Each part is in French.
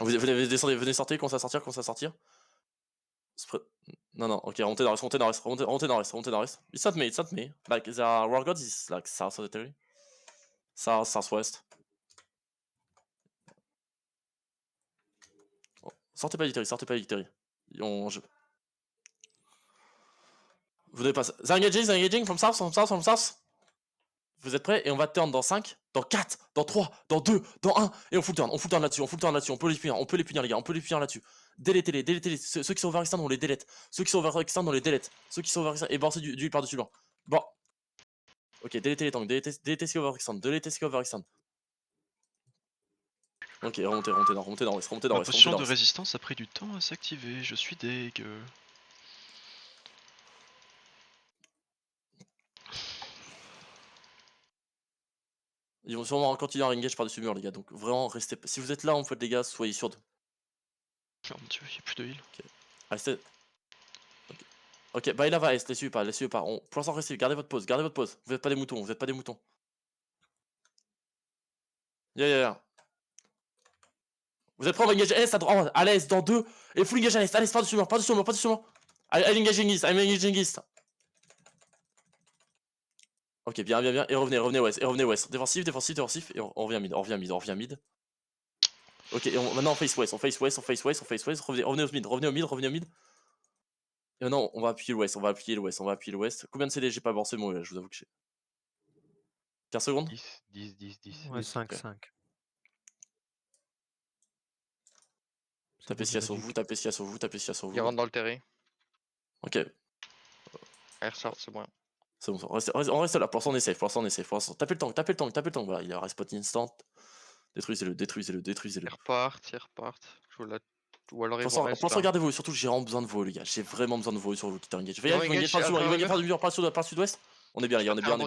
Venez sortir, commencez à sortir. Non, non, ok, remontez dans reste, remontez dans reste. It's not me, it's not me. Like, the War God is like south of the territory. South, southwest. Oh, sortez pas du territory, sortez pas du territory. Vous devez passer. They're engaging from south, from south. Vous êtes prêts? Et on va turn dans 5, dans 4, dans 3, dans 2, dans 1. Et on full turn là-dessus, on peut les punir les gars, on peut les punir là-dessus. Délétez-les. Ceux qui sont overextend, on les délète. Ceux qui sont overextend, on les délète. Ceux qui sont overextend, et balancez du par-dessus blanc. Bon. Ok, délétez les tanks, délétez ce qui est overextend, Ok, remontez dans reste, Ma potion de résistance a pris du temps à s'activer, je suis deg. Ils vont sûrement continuer à engage par-dessus mur les gars, donc vraiment restez. Si vous êtes là en fait les gars, soyez sûrs de. Oh mon dieu, y'a plus de heal. Ok, restez. Ok, bah il va est, laissez-le pas. Pour l'instant restez, gardez votre pause. Vous êtes pas des moutons, Yeah. Vous êtes prêts, on va engage S à l'est dans 2. Et full engage à l'est, par-dessus mur. I'm engaging east. Ok, bien. Et revenez ouest. Défensif. Et on revient mid. Ok, et maintenant on face west. Revenez au mid. Et maintenant on va appuyer l'ouest. Combien de CD j'ai pas balancé moi, je vous avoue que j'ai. 15 secondes 10. Ouais, 5. Tapez SIA sur vous. Il rentre dans le terrain. Ok. Air short, c'est bon. C'est bon, on reste là, pour l'instant on est safe. Tapez le tank, voilà, il a respot instant. Détruisez-le. Ils repartent. Je la... Ou alors ils Pour vont l'instant, rester. gardez-vous, surtout j'ai vraiment besoin de vous les gars, j'ai vraiment besoin de vous sur vous qui engage. Ils vont engage à travers le mur. Par le sud-ouest. On est bien les gars, on est bien.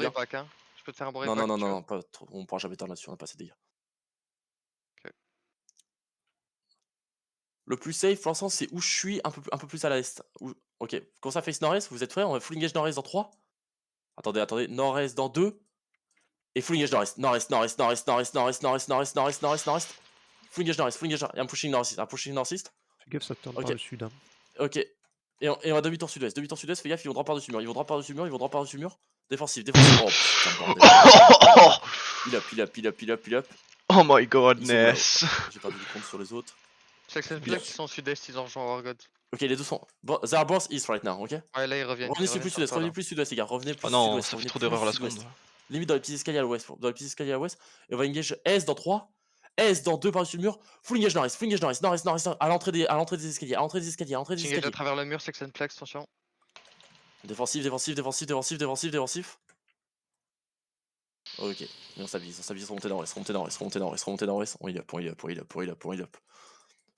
Je peux te faire un boré Non, back. non, pas trop, on pourra jamais turn là-dessus, on a pas assez de dégâts. Ok. Le plus safe pour l'instant c'est où je suis un peu plus à l'est. Ok, quand ça face nord-est, vous êtes prêts? On va full engage nord-est dans 3. Attendez, nord-est dans 2. Et full engage nord-est. Full engage nord-est. I'm pushing north-east. Fais gaffe, ça tourne Ok. par le sud. Hein. Ok. Et on va demi-tour sud-ouest. Fais gaffe, ils vont drop par-dessus mur. Défensif. Oh putain, bordel. Pile up. Oh my godness. J'ai perdu le compte sur les autres. Saxon Flex, ils sont sud-est, ils ont rejoint Wargod. Ok, les deux sont. They are both east right now, ok? Ouais, là ils reviennent. Revenez plus sud-ouest, les gars. Revenez plus Oh non, sud-ouest. ça fait trop d'erreurs à la seconde. Limite dans les petits escaliers à l'ouest. Et on va engage S dans 3. S dans 2 par-dessus le mur. Full engage nord-est. À l'entrée des escaliers. Engage à travers le mur, Saxon Flex, attention. Défensif. Ok, et on stabilise, remontez dans l'ouest. On heal up.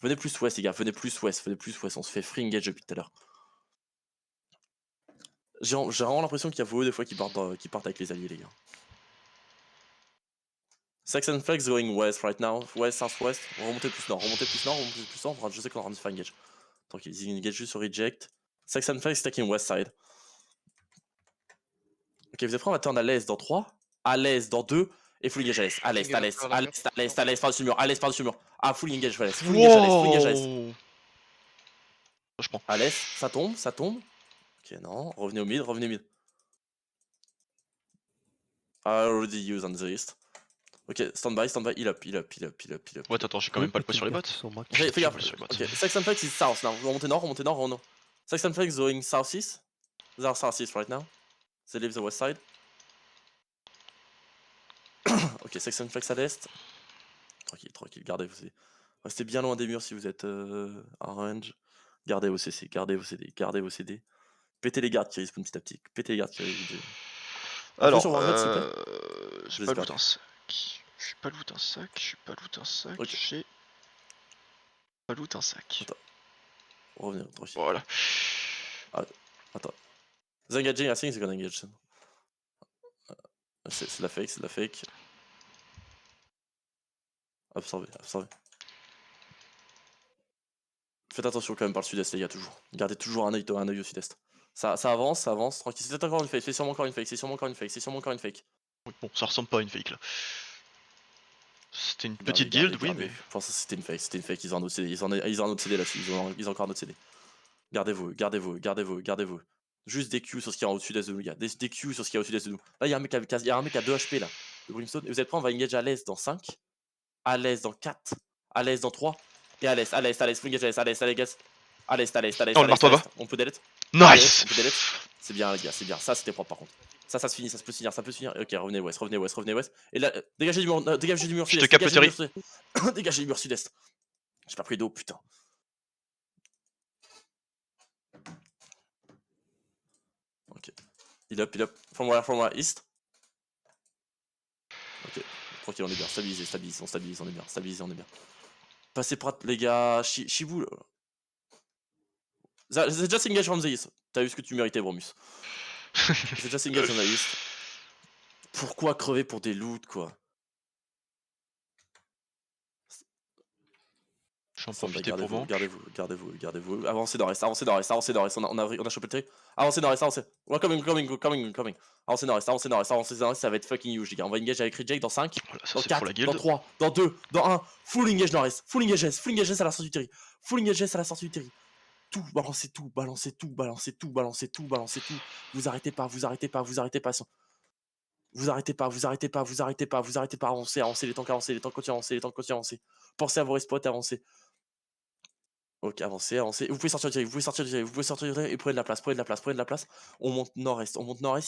Venez plus ouest, les gars, on se fait free engage depuis tout à l'heure. J'ai vraiment l'impression qu'il y a vous des fois qui partent avec les alliés, les gars. Saxon Flex going west right now, west, southwest. Remontez plus nord. Je sais qu'on aura un free engage. Tranquille, ils engage juste sur reject. Saxon Flex stacking west side. Ok, vous êtes prêts, on va turn à l'est dans 3, à l'est dans 2, et full engage à l'est, par-dessus le mur. Ah, full engage à l'est, full engage à l'est. Je prends. À l'est, ça tombe. Ok, non, revenez au mid. I already used on the east. Ok, stand by, heal up. Ouais, attends, j'ai quand même pas le poids sur les bottes. Fais gaffe. Ok, Saxon Flex is south now. Vous remontez nord. Saxon Flex going southeast. They are southeast right now. They leave the west side. Ok, Saxon Flex à l'est. Tranquille, gardez-vous. Restez bien loin des murs si vous êtes à range. Gardez vos CC, gardez vos CD. Pétez les gardes qui respawn petit à petit. Alors, Je j'ai les pas ai loot un sac. J'ai pas loot un sac. Ok. J'ai pas loot un sac. Attends. Revenez, tranquille. Voilà. Attends. The engaging, I think they're gonna engage. C'est de la fake. Absorbez. Faites attention quand même par le sud-est, les gars, toujours. Gardez toujours un œil au sud-est. Ça avance, tranquille. C'est encore une fake, c'est sûrement encore une fake. Oui, bon, ça ressemble pas à une fake là. C'était une Gardez, petite gardez, guilde, oui, gardez. mais. Enfin, ça, c'était une fake, ils ont un autre CD, ils ont un autre CD là-dessus, ils ont encore un autre CD. Gardez-vous, gardez-vous, gardez-vous, gardez-vous. Juste des Q sur ce qu'il y a au-dessus de nous, les gars. Des Q sur ce qu'il y a au-dessus de nous. Là, il y a un mec il y a un mec à 2 HP là, de Brimstone. Et vous êtes prêts, on va engage à l'aise dans 5, à l'aise dans 4, à l'aise dans 3, et à l'aise, full engage à l'aise, gaz. À l'aise, Oh, le marteau bas. On peut delete. Nice! On peut delete. C'est bien, les gars, c'est bien. Ça, c'était propre par contre. Ça se finit, ça peut se finir, ça peut se finir. Ok, revenez West, revenez West, revenez West. Et là, dégagez du mur, dégagez du mur Je te sud-est. capte le Dégagez du Terry. mur sud-est. Dégagez du mur sud-est. J'ai pas pris d'eau, putain. Ok. Il up. From where, east. Ok. Tranquille, on est bien. Stabilise, on est bien. Stabilisé, on est bien. Passez Prat, les gars. Shibu. C'est just engage from the east. T'as eu ce que tu méritais, Bromus. C'est just engage from the east. Pourquoi crever pour des loots, quoi? J'en profitais pour manque. Gardez-vous. Avancez nord-est. On a chopé le terrain. Avancez nord-est, avancez. We're coming. Avancez nord-est, ça va être fucking huge, les gars. On va engage avec Reject dans 5, Voilà, ça dans c'est pour 4, la dans guilde. 3, dans 2, dans 1. Full engage nord-est. Full engage à la sortie du terrain. Full engage à la sortie du terrain. Tout, balancez tout. Vous arrêtez pas. Vous arrêtez pas. Avancez, les tanks, continuez à avancer. Pensez à vos respots et avancez. Ok, avancez. Vous pouvez sortir du terrain, et prenez de la place. On monte nord-est,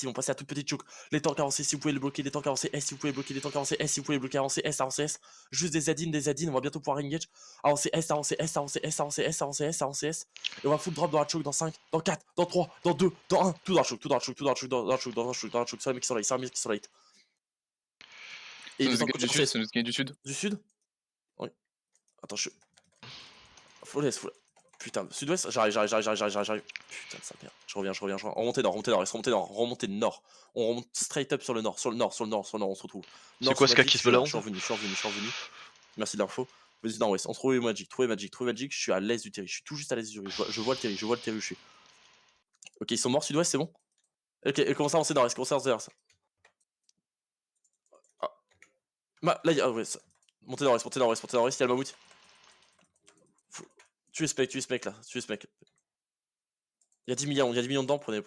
ils vont passer à toute petite chouk. Les tanks avancés, si vous pouvez les bloquer, les tanks avancés, S, si vous pouvez bloquer, les tanks avancés, S, si vous pouvez bloquer, avancez, S. Juste des zadines, on va bientôt pouvoir engage. Avancez, S. Et on va full drop dans la chouk dans 5, dans 4, dans 3, dans 2, dans 1. Tout dans la chouk. Sur les mecs qui sont là, Et Ça les nous tanks gagne du continuent sud, ça nous gagne du sud. du sud. Oui. Attends, Faut laisse. Putain, sud-ouest, j'arrive. Putain de sa mère. Je reviens. Remontez nord, remontez nord. On remonte straight up sur le nord, on se retrouve. C'est Nord quoi sur ce cas Magic, qui je se suis là, je balance? suis revenu. Merci de l'info. Vas-y, nord-ouest, on trouve Magic, je suis à l'est du terri, je suis tout juste à l'est du terri, je vois le terri, où je suis. Ok, ils sont morts sud-ouest, c'est bon. Ok, et commencez à avancer nord-est, Ah. Là, il y a... ouais, montez nord-est, il y a le mammouth. Tuez ce mec là. Il y a 10 millions dedans, prenez.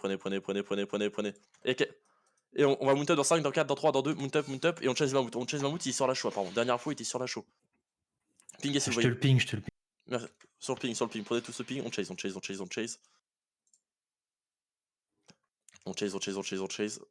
Et on va mount up dans 5, dans 4, dans 3, dans 2, mount up, et on chase Mammouth, il est sur la show apparemment. Dernière fois, il était sur la show. Pingez si vous Je te voyez. le ping, je te le ping. Merci. Sur le ping, prenez tout ce ping, on chase. On chase.